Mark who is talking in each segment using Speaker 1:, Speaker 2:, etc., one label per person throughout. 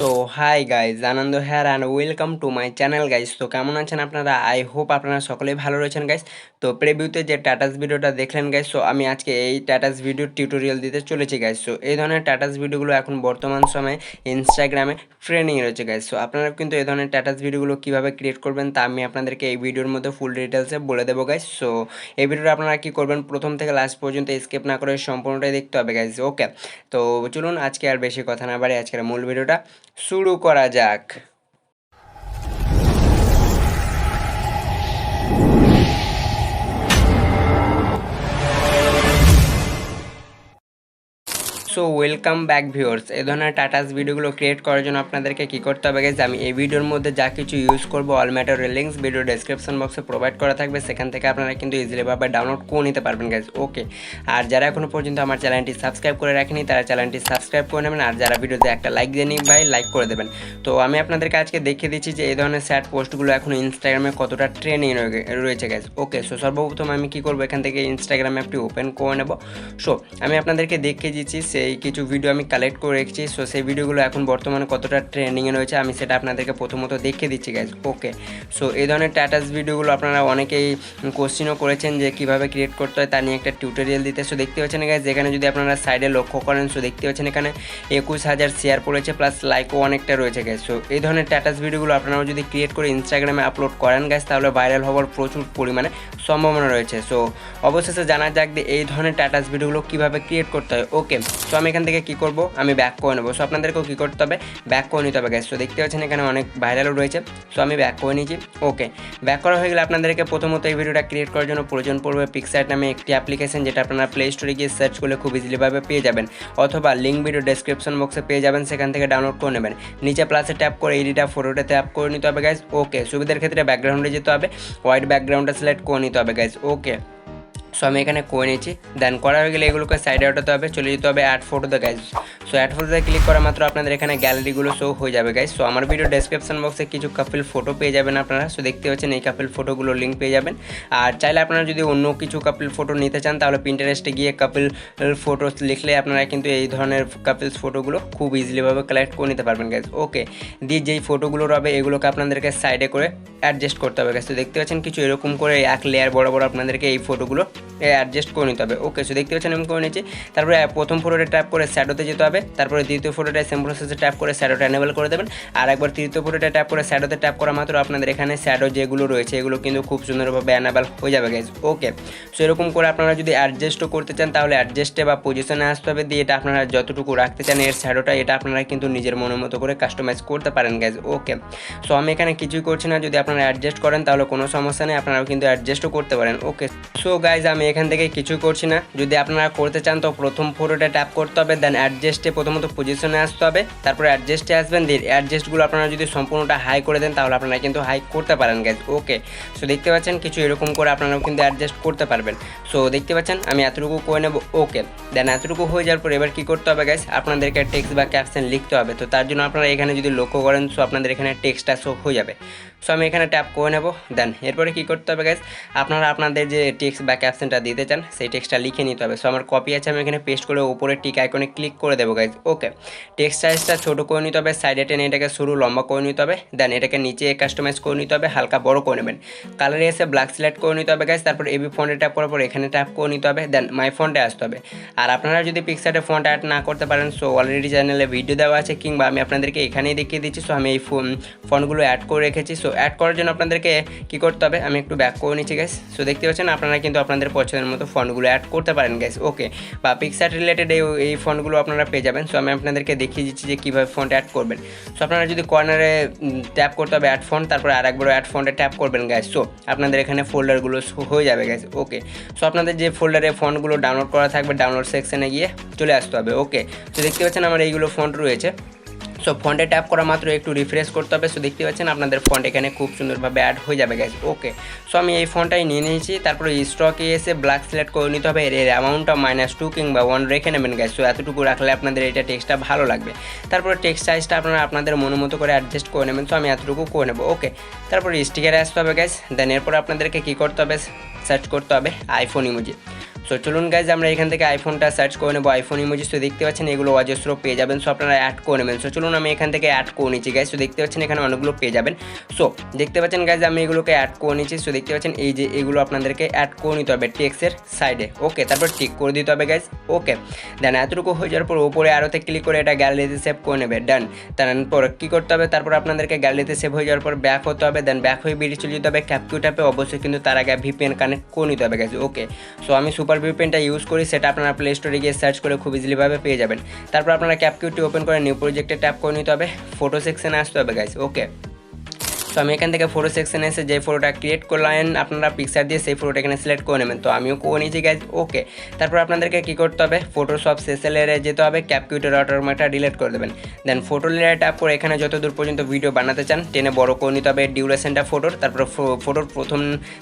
Speaker 1: তো hi guys, আনন্দ হ্যার and welcome to my channel guys. তো কেমন আছেন আপনারা? আই হোপ আপনারা সকলেই ভালো রয়েছেন গাইজ। তো প্রিভিউতে যে টাটাস ভিডিওটা দেখলেন গাইজ, সো আমি আজকে এই টাটাস ভিডিওর টিউটোরিয়াল দিতে চলেছি গাইজ। সো এই ধরনের টাটাস ভিডিওগুলো এখন বর্তমান সময়ে ইনস্টাগ্রামে ট্রেন্ডিং রয়েছে গাইজ। সো আপনারা কিন্তু এই ধরনের টাটাস ভিডিওগুলো কীভাবে ক্রিয়েট করবেন তা আমি আপনাদেরকে এই ভিডিওর মধ্যে ফুল ডিটেলসে বলে দেবো গাইজ। সো এই ভিডিওটা আপনারা কী করবেন, প্রথম থেকে লাস্ট পর্যন্ত স্কিপ না করে সম্পূর্ণটাই দেখতে হবে গাইজ। ওকে, তো চলুন আজকে আর বেশি কথা না বাড়ি আজকের মূল ভিডিওটা শুরু করা যাক। So welcome back viewers. এই ধরনের টাটাস ভিডিওগুলো ক্রিয়েট করার জন্য আপনাদেরকে কী করতে হবে গাইজ, আমি এই ভিডিওর মধ্যে যা কিছু ইউজ করবো অল ম্যাটারের লিঙ্কস ভিডিও ডেসক্রিপশন বক্সে প্রোভাইড করা থাকবে, সেখান থেকে আপনারা কিন্তু ইজিলিভাবে ডাউনলোড করে নিতে পারবেন গাইজ। ওকে, আর যারা এখনও পর্যন্ত আমার চ্যানেলটি সাবস্ক্রাইব করে রাখেনি তারা চ্যানেলটি সাবস্ক্রাইব করে নেবেন, আর যারা ভিডিওতে একটা লাইক দিয়ে নিন ভাই, লাইক করে দেবেন। তো আমি আপনাদেরকে আজকে দেখিয়ে দিচ্ছি যে এই ধরনের স্যাড পোস্টগুলো এখন ইনস্টাগ্রামে কতটা ট্রেন্ডিং রয়েছে গাইজ। ওকে, সো সর্বপ্রথম আমি কী করবো, এখান থেকে ইনস্টাগ্রাম অ্যাপটি ওপেন করে নেব। সো আমি আপনাদেরকে দেখিয়ে দিচ্ছি সেই কিছু ভিডিও আমি কালেক্ট করে রেখেছি। সো সেই ভিডিওগুলো এখন বর্তমানে কতটা ট্রেন্ডিংয়ে রয়েছে আমি সেটা আপনাদেরকে প্রথমত দেখিয়ে দিচ্ছি গাইজ। ওকে, সো এই ধরনের টাটাস ভিডিওগুলো আপনারা অনেকেই কোশ্চিনও করেছেন যে কীভাবে ক্রিয়েট করতে হয় তা নিয়ে একটা টিউটোরিয়াল দিতে। সো দেখতে পাচ্ছেন গাইজ, যেখানে যদি আপনারা সাইডে লক্ষ্য করেন, সো দেখতে পাচ্ছেন এখানে 21,000 শেয়ার পড়েছে, প্লাস লাইকও অনেকটা রয়েছে গাইজ। সো এই ধরনের টাটাস ভিডিওগুলো আপনারাও যদি ক্রিয়েট করে ইনস্টাগ্রামে আপলোড করেন গাইজ, তাহলে ভাইরাল হওয়ার প্রচুর পরিমাণে সম্ভাবনা রয়েছে। সো অবশেষে জানা যাক যে এই ধরনের টাটাস ভিডিওগুলো কীভাবে ক্রিয়েট করতে হয়। ওকে, সো আমি এখান থেকে কী করব, আমি ব্যাক করে নেবো। সো আপনাদেরকেও কী করতে হবে, ব্যাক করে নিতে হবে গাইজ। সো দেখতে পাচ্ছেন এখানে অনেক ভাইরালও রয়েছে। সো আমি ব্যাক করে নিয়েছি। ওকে, ব্যাক করা হয়ে গেলে আপনাদেরকে প্রথমত এই ভিডিওটা ক্রিয়েট করার জন্য প্রয়োজন পড়বে পিক্সার্ট নামে একটি অ্যাপ্লিকেশন, যেটা আপনারা প্লে স্টোরে গিয়ে সার্চ করলে খুব ইজিলিভাবে পেয়ে যাবেন, অথবা লিঙ্ক ভিডিও ডেসক্রিপশন বক্সে পেয়ে যাবেন, সেখান থেকে ডাউনলোড করে নেবেন। নিচে প্লাসে ট্যাপ করে এডিটা ফটোটা ট্যাপ করে নিতে হবে গাইজ। ওকে, সুবিধার ক্ষেত্রে ব্যাকগ্রাউন্ডে যেতে হবে, হোয়াইট ব্যাকগ্রাউন্ডটা সিলেক্ট করে নিতে হবে গাইজ। ওকে, সো আমি এখানে করে নিচ্ছি। দেন করা হয়ে গেলে এগুলোকে সাইডে ওঠাতে হবে, চলে যেতে হবে অ্যাড ফটোতে গাইজ। সো অ্যাড ফটোতে ক্লিক করা মাত্র আপনাদের এখানে গ্যালারিগুলো শো হয়ে যাবে গাইজ। সো আমার ভিডিও ডেসক্রিপশন বক্সে কিছু কাপল ফটো পেয়ে যাবেন আপনারা। সো দেখতে পাচ্ছেন এই কাপল ফটোগুলো লিঙ্ক পেয়ে যাবেন। আর চাইলে আপনারা যদি অন্য কিছু কাপল ফটো নিতে চান, তাহলে পিন্টারেস্টে গিয়ে কাপল ফটোস লিখলে আপনারা কিন্তু এই ধরনের কাপলস ফটোগুলো খুব ইজিলিভাবে কালেক্ট করে নিতে পারবেন গাইজ। ওকে, দিয়ে যেই ফটোগুলো রবে এগুলোকে আপনাদেরকে সাইডে করে অ্যাডজাস্ট করতে হবে গাইজ। তো দেখতে পাচ্ছেন কিছু এরকম করে এক লেয়ার বড় আপনাদেরকে এই ফটোগুলো অ্যাডজাস্ট করে নিতে হবে। ওকে, সো দেখতে পাচ্ছেন আমি করে নিচ্ছি। তারপরে প্রথম ফটোটা ট্যাপ করে শ্যাডোতে যেতে হবে, তারপরে দ্বিতীয় ফটোটা সেম প্রসেসে ট্যাপ করে শ্যাডোটা এনেবল করে দেবেন, আর একবার তৃতীয় ফটোটা ট্যাপ করে শ্যাডোতে ট্যাপ করা মাত্র আপনাদের এখানে শ্যাডো যেগুলো রয়েছে এগুলো কিন্তু খুব সুন্দরভাবে এনেবল হয়ে যাবে গাইজ। ওকে, সো এরকম করে আপনারা যদি অ্যাডজাস্টও করতে চান তাহলে অ্যাডজাস্টে বা পজিশনে আসতে হবে, দিয়ে এটা আপনারা যতটুকু রাখতে চান এর শ্যাডোটা, এটা আপনারা কিন্তু নিজের মনের মতো করে কাস্টমাইজ করতে পারেন গাইজ। ওকে, সো আমি এখানে কিছুই করছি না, যদি আপনারা অ্যাডজাস্ট করেন তাহলে কোনো সমস্যা নেই, আপনারাও কিন্তু অ্যাডজাস্টও করতে পারেন। ওকে, সো গাইজ আমি এখান থেকে কিছু করছি না, যদি আপনারা করতে চান তো প্রথম ফটোটা ট্যাপ করতে হবে, দেন অ্যাডজাস্টে প্রথমত পজিশনে আসতে হবে, তারপরে অ্যাডজাস্টে আসবেন, দিয়ে অ্যাডজাস্টগুলো আপনারা যদি সম্পূর্ণটা হাই করে দেন তাহলে আপনারা কিন্তু হাই করতে পারেন গাইজ। ওকে, সো দেখতে পাচ্ছেন কিছু এরকম করে আপনারাও কিন্তু অ্যাডজাস্ট করতে পারবেন। সো দেখতে পাচ্ছেন আমি এতটুকু করে নেব। ওকে, দেন এতটুকু হয়ে যাওয়ার পর এবার কী করতে হবে গাইজ, আপনাদেরকে টেক্সট বা ক্যাপশন লিখতে হবে। তো তার জন্য আপনারা এখানে যদি লক্ষ্য করেন, সো আপনাদের এখানে টেক্সটটা শো হয়ে যাবে। সো আমি এখানে ট্যাপ করে নেব। দেন এরপরে কী করতে হবে গাইজ, আপনারা আপনাদের যে টেক্সট বা ক্যাপশনটা দিতে চান সেই টেক্সটটা লিখে নিতে হবে। সো আমার কপি আছে, আমি এখানে পেস্ট করে উপরে টিক আইকনে ক্লিক করে দেবো গাইজ। ওকে, টেক্সট সাইজটা ছোটো করে নিতে হবে, সাইডে টেনে এটাকে সরু লম্বা করে নিতে হবে, দেন এটাকে নিচে কাস্টমাইজ করে নিতে হবে, হালকা বড় করে নেবেন। কালারে এসে ব্ল্যাক সিলেক্ট করে নিতে হবে গাইজ। তারপর এবি ফন্টে ট্যাপ করার পর এখানে ট্যাপ করে নিতে হবে, দেন মাই ফন্টে আসতে হবে। আর আপনারা যদি পিক্সার্টে ফন্ট অ্যাড না করতে পারেন, সো অলরেডি চ্যানেলে ভিডিও দেওয়া আছে, কিংবা আমি আপনাদেরকে এখানেই দেখিয়ে দিচ্ছি। সো আমি এই ফন্টগুলো অ্যাড করে রেখেছি। সো অ্যাড করার জন্য আপনাদেরকে কী করতে হবে, আমি একটু ব্যাক করে নিচ্ছি গাইজ। সো দেখতে পাচ্ছেন আপনারা কিন্তু আপনাদের পছন্দের মতো ফন্টগুলো অ্যাড করতে পারেন গাইজ। ওকে, বা পিক্সার্ট রিলেটেড এই ফন্টগুলো আপনারা পেয়ে যাবেন। সো আমি আপনাদেরকে দেখিয়ে দিচ্ছি যে কীভাবে ফন্ট অ্যাড করবেন। সো আপনারা যদি কর্নারে ট্যাপ করতে হবে অ্যাড ফন্ট, তারপরে আরেকবার অ্যাড ফন্টে ট্যাপ করবেন গাইজ। সো আপনাদের এখানে ফোল্ডারগুলো হয়ে যাবে গাইজ। ওকে, সো আপনাদের যে ফোল্ডারে ফন্টগুলো ডাউনলোড করা থাকবে ডাউনলোড সেকশনে গিয়ে চলে আসতে হবে। ওকে, তো দেখতে পাচ্ছেন আমার এইগুলো ফন্ট রয়েছে। সো ফন্টে ট্যাপ করা মাত্র একটু রিফ্রেশ করতে হবে। সো দেখতে পাচ্ছেন আপনাদের ফন্ট এখানে খুব সুন্দরভাবে অ্যাড হয়ে যাবে গাইজ। ওকে, সো আমি এই ফন্টটাই নিয়ে নিয়েছি। তারপরে স্টকে এসে ব্ল্যাক সিলেক্ট করে নিতে হবে, এর অ্যামাউন্টটা -2 কিংবা 1 রেখে নেবেন গাইজ। সো এতটুকু রাখলে আপনাদের এটা টেক্সটটা ভালো লাগবে। তারপরে টেক্সট সাইজটা আপনারা আপনাদের মতো করে অ্যাডজাস্ট করে নেবেন। সো আমি এতটুকু করে নেবো। ওকে, তারপরে স্টিকারে আসতে হবে গাইজ। দেন এরপর আপনাদেরকে কী করতে হবে, সার্চ করতে হবে আইফোন ইমোজি। সো চলুন গাইজ আমরা এখান থেকে আইফোনটা সার্চ করে নেবো, আইফোন ইমোজি। সো দেখতে পাচ্ছেন এগুলো অজস্র পেয়ে যাবেন, সো আপনারা অ্যাড করে নেবেন। সো চলুন আমি এখান থেকে অ্যাড করে নিচ্ছি গাইজ। সো দেখতে পাচ্ছেন এখানে অনেকগুলো পেয়ে যাবেন। সো দেখতে পাচ্ছেন গাইজ আমি এগুলোকে অ্যাড করে নিচ্ছি। সো দেখতে পাচ্ছেন এই যে এগুলো আপনাদেরকে অ্যাড করে নিতে হবে টেক্সটের সাইডে, ওকে। তারপর টিক করে দিতে হবে গাইজ, ওকে। দেন এতটুকু হয়ে যাওয়ার পর ওপরে আরোতে ক্লিক করে এটা গ্যালারিতে সেভ করে নেবে, ডান। তারপর কী করতে হবে, তারপর আপনাদেরকে গ্যালারিতে সেভ হয়ে যাওয়ার পর ব্যাক হতে হবে। দেন ব্যাক হয়ে বেরিয়ে চলে যেতে হবে 𝐶𝐞𝐜𝐡 অ্যাপে, অবশ্যই কিন্তু তার আগে VPN কানেক্ট করে নিতে হবে গাইজ, ওকে। সো আমি সুপার VPNটা ইউজ করি, সেটা আপনারা প্লে স্টোরে গিয়ে সার্চ করে খুব ইজিলিভাবে পেয়ে যাবেন। তারপর আপনারা 𝐶𝐶𝐞𝐡 ওপেন করে নিউ প্রজেক্টে ট্যাপ করে নিতে হবে, ফটো সেকশনে আসতে হবে গাইজ, ওকে। তো আমি এখান থেকে ফটো সেকশনে এসে যে ফটোটা ক্রিয়েট করলেন আপনারা পিকচার দিয়ে সেই ফটোটা এখানে সিলেক্ট করে নেবেন। তো আমিও করে নিয়েছি গাইজ, ওকে। তারপর আপনাদেরকে কী করতে হবে, ফটোশপ শেষে লেয়ারে যেতে হবে, 𝐶𝐶𝐞𝐡 অটোমেটা ডিলিট করে দেবেন। দেন ফটো লেয়ারে ট্যাপ করে এখানে যত দূর পর্যন্ত ভিডিও বানাতে চান টেনে বড় করে নিতে হবে ডিউরেশনটা ফটোর। তারপর ফটোর প্রথম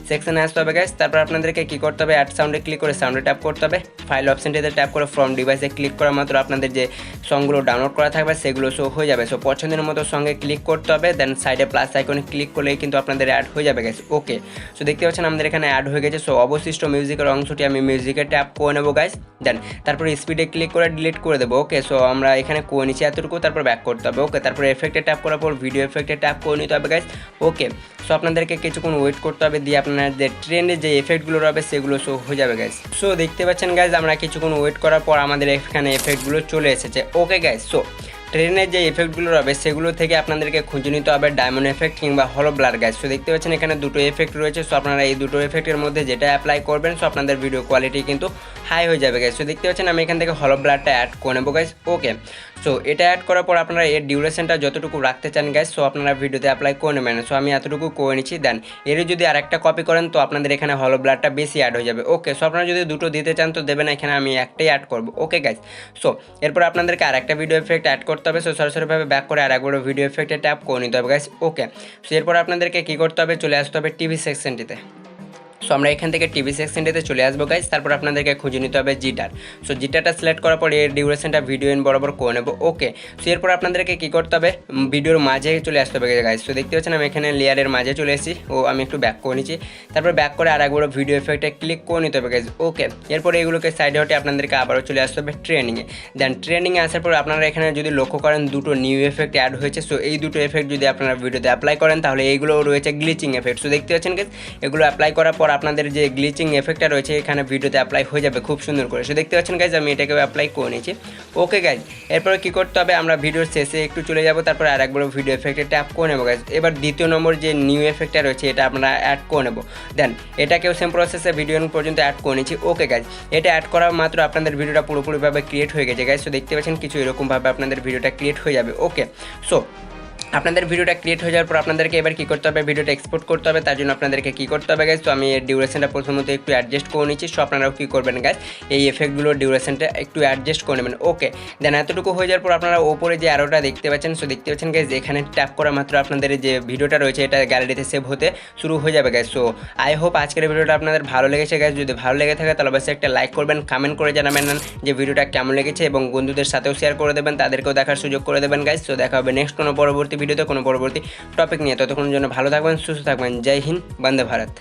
Speaker 1: সেকশনে আসতে হবে গাইজ। তারপর আপনাদেরকে কী করতে হবে, অ্যাড সাউন্ডে ক্লিক করে সাউন্ডে ট্যাপ করতে হবে, ফাইল অপশনটিতে ট্যাপ করে ফ্রম ডিভাইসে ক্লিক করা মাত্র আপনাদের যে সংগুলো ডাউনলোড করা থাকবে সেগুলো শো হয়ে যাবে। সো পছন্দের মতো সঙ্গে ক্লিক করতে হবে, দেন সাইডে প্লাস আইকনে ক্লিক করলেই কিন্তু আপনাদের অ্যাড হয়ে যাবে গাইজ, ওকে। সো দেখতে পাচ্ছেন আমাদের এখানে অ্যাড হয়ে গেছে। সো অবশিষ্ট মিউজিকের অংশটি আমি মিউজিকে ট্যাপ করে নেবো গাইজ। দেন তারপর স্পিডে ক্লিক করে ডিলিট করে দেবো, ওকে। সো আমরা এখানে করে নিচ্ছি এতটুকু, তারপর ব্যাক করতে হবে, ওকে। তারপর এফেক্টে ট্যাপ করার পর ভিডিও এফেক্টে ট্যাপ করে নিতে হবে গাইজ, ওকে। সো আপনাদেরকে কিছুক্ষণ ওয়েট করতে হবে, দিয়ে আপনাদের ট্রেন্ডে যে এফেক্টগুলো রবে সেগুলো শো হয়ে যাবে গাইজ। সো দেখতে পাচ্ছেন গাইজ আমরা কিছুক্ষণ ওয়েট করার পর আমাদের এখানে এফেক্টগুলো চলে এসেছে, ওকে গাইজ। সো ট্রেনের যে এফেক্টগুলো রবে সেগুলো থেকে আপনাদেরকে খুঁজে নিতে হবে ডায়মন্ড এফেক্ট কিংবা হলো ব্লার গাইজ। সো দেখতে পাচ্ছেন এখানে দুটো এফেক্ট রয়েছে। সো আপনারা এই দুটো এফেক্টের মধ্যে যেটা অ্যাপ্লাই করবেন সো আপনাদের ভিডিও কোয়ালিটি কিন্তু হাই হয়ে যাবে গাইজ। সো দেখতে পাচ্ছেন আমি এখান থেকে হলো ব্লারটা অ্যাড করে নেবো গাইজ, ওকে। সো এটা অ্যাড করার পর আপনারা এর ডিউরেশনটা যতটুকু রাখতে চান গাইজ সো আপনারা ভিডিওতে অ্যাপ্লাই করে নেবেন। সো আমি এতটুকু করে নিচ্ছি। দেন এর যদি আরেকটা কপি করেন তো আপনাদের এখানে হলো ব্লারটা বেশি অ্যাড হয়ে যাবে, ওকে। সো আপনারা যদি দুটো দিতে চান তো দেবেন, এখানে আমি একটাই অ্যাড করবো, ওকে গাইজ। সো এরপর আপনাদেরকে আরেকটা ভিডিও এফেক্ট অ্যাড করতে হবে। সো সরাসরিভাবে ব্যাক করে আর একবার ভিডিও এফেক্টে ট্যাপ করে নিতে হবে গাইজ, ওকে। সো এরপর আপনাদেরকে কী করতে হবে, চলে আসতে হবে টিভি সেকশনটিতে। সো আমরা এখান থেকে টিভি সেকশনটিতে চলে আসবো গাইজ। তারপর আপনাদেরকে খুঁজে নিতে হবে জিটার। সো জিটারটা সিলেক্ট করার পর এর ডিউরেশনটা ভিডিও ইন বরাবর করে নেবো, ওকে। সো এরপর আপনাদেরকে কী করতে হবে, ভিডিওর মাঝে চলে আসতে হবে গাইজ। সো দেখতে পাচ্ছেন আমি এখানে লেয়ারের মাঝে চলে এসেছি, আমি একটু ব্যাক করে নিচ্ছি। তারপর ব্যাক করে আর একবার ভিডিও এফেক্টে ক্লিক করে নিতে হবে গাইজ, ওকে। এরপর এগুলোকে সাইডে হটে আপনাদেরকে আবারও চলে আসতে হবে ট্রেনিংয়ে। দেন ট্রেনিংয়ে আসার পর আপনারা এখানে যদি লক্ষ্য করেন দুটো নিউ এফেক্ট অ্যাড হয়েছে। সো এই দুটো এফেক্ট যদি আপনারা ভিডিওতে অ্যাপ্লাই করেন তাহলে এইগুলো রয়েছে গ্লিচিং এফেক্ট। সো দেখতে পাচ্ছেন গাইজ এগুলো অ্যাপ্লাই করার পর আপনাদের যে গ্লিচিং এফেক্টটা রয়েছে এখানে ভিডিওতে অ্যাপ্লাই হয়ে যাবে খুব সুন্দর করে। সো দেখতে পাচ্ছেন গাইজ আমি এটাকেও অ্যাপ্লাই করে নিয়েছি, ওকে গাইজ। এরপরে কী করতে হবে, আমরা ভিডিওর শেষে একটু চলে যাব, তারপর আর একবার ভিডিও এফেক্টে ট্যাপ করে নেবো গাইজ। এবার দ্বিতীয় নম্বর যে নিউ এফেক্টটা রয়েছে এটা আমরা অ্যাড করে নেবো। দেন এটাকেও সেম প্রসেসে ভিডিও পর্যন্ত অ্যাড করে নিচ্ছি, ওকে গাইজ। এটা অ্যাড করা মাত্র আপনাদের ভিডিওটা পুরোপুরিভাবে ক্রিয়েট হয়ে গেছে গাইজ। সো দেখতে পাচ্ছেন কিছু এরকমভাবে আপনাদের ভিডিওটা ক্রিয়েট হয়ে যাবে, ওকে। সো আপনাদের ভিডিওটা ক্রিয়েট হয়ে যাওয়ার পর আপনাদেরকে এবার কী করতে হবে, ভিডিওটা এক্সপোর্ট করতে হবে। তার জন্য আপনাদেরকে কী করতে হবে গাইজ, তো আমি এর ডিউরেশনটা প্রথমত একটু অ্যাডজাস্ট করে নিচ্ছি। সো আপনারাও কী করবেন গাইজ, এই এফেক্টগুলোর ডিউরেশনটা একটু অ্যাডজাস্ট করে নেবেন, ওকে। দেন এতটুকু হয়ে যাওয়ার পর আপনারা ওপরে যে অ্যারোটা দেখতে পাচ্ছেন, সো দেখতে পাচ্ছেন গাইজ এখানে ট্যাপ করা মাত্র আপনাদের যে ভিডিওটা রয়েছে এটা গ্যালারিতে সেভ হতে শুরু হয়ে যাবে গাইজ। সো আই হোপ আজকের ভিডিওটা আপনাদের ভালো লেগেছে গাইজ। যদি ভালো লেগে থাকে তাহলে অবশ্যই একটা লাইক করবেন, কমেন্ট করে জানাবেন যে ভিডিওটা কেমন লেগেছে এবং বন্ধুদের সাথেও শেয়ার করে দেবেন, তাদেরকেও দেখার সুযোগ করে দেবেন গাইজ। সো দেখা হবে নেক্সট কোনো পরবর্তী ভিডিওতে কোনো পরবর্তী টপিক নিয়ে। ততক্ষণের জন্য ভালো থাকবেন, সুস্থ থাকবেন। জয় হিন্দ, বন্দে ভারত।